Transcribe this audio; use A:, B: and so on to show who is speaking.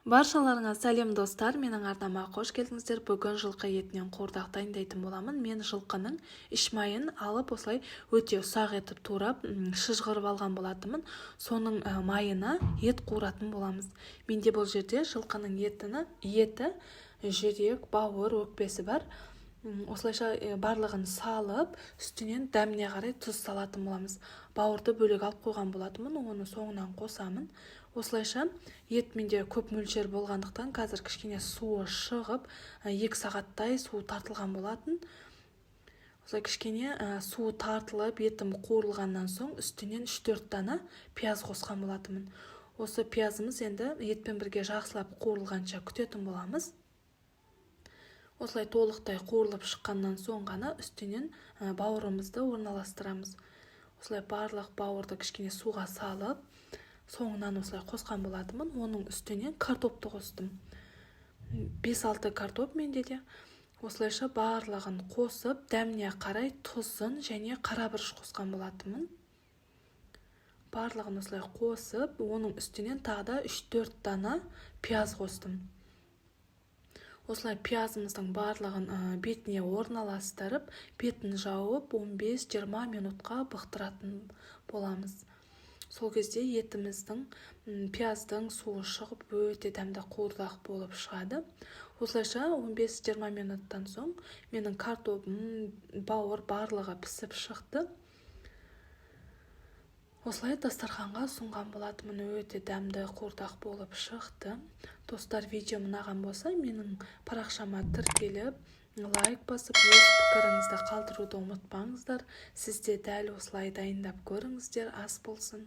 A: Баршаларыңа сәлем достар, менің арнама қош келдіңіздер. Бүгін жылқы етінен қуырдақ дайындайтын боламын. Мен жылқының іш майын алып, осылай өте ұсақ етіп турап, шыжғырып алған болатынмын. Соның майына ет қуыратын боламыз. Менде бұл жерде жылқының еті, жүрек, бауыр, өкпесі бар. Осылайша барлығын салып, үстінен дәміне қарай тұз салатын боламыз. Бауырды бөлек алып қойған болатынмын, оны соңынан қосамын. Осылайша ет менде көп мөлшер болғандықтан қазір кішкене суы шығып, 2 сағаттай суы тартылған болатын. Осылай кішкене суы тартылып, етім қуырылғаннан соң үстінен 3-4 дана пияз қосқан болатынмын. Осы пиязымыз енді етпен бірге жақсылап қуырылғанша күтетін боламыз. Осылай толықтай қуырылып шыққаннан соң ғана үстінен бауырымызды орналастырамыз. Осылай барлық бауырды кішкене суға салып, соңынан осылай қосқан болатынмын. Оның үстінен картопты қостым. 5-6 картоп менде де. Осылайша барлығын қосып, дәміне қарай тұзын және қарабұрыш қосқан болатынмын. Барлығын осылай қосып, оның үстінен тағы да 3-4 дана пияз қостым. Осылай пиязымыздың барлығын бетіне орналастырып, бетін жауып 15-20 минутқа бұқтыратын боламыз. Сол кезде етіміздің пияздың суы шығып, өте дәмді қуырдақ болып шығады. Осылайша 15-20 минуттан соң менің картопым, бауыр барлығы пісіп шықты. Осылай дастарханға ұсынған болатынмын, өте дәмді қуырдақ болып шықты. Достар, видео ұнаған болса, менің парақшама тіркеліп, лайк басып, өз пікіріңізді қалдыруды ұмытпаңыздар. Сіз де дәл осылай дайындап көріңіздер, ас болсын.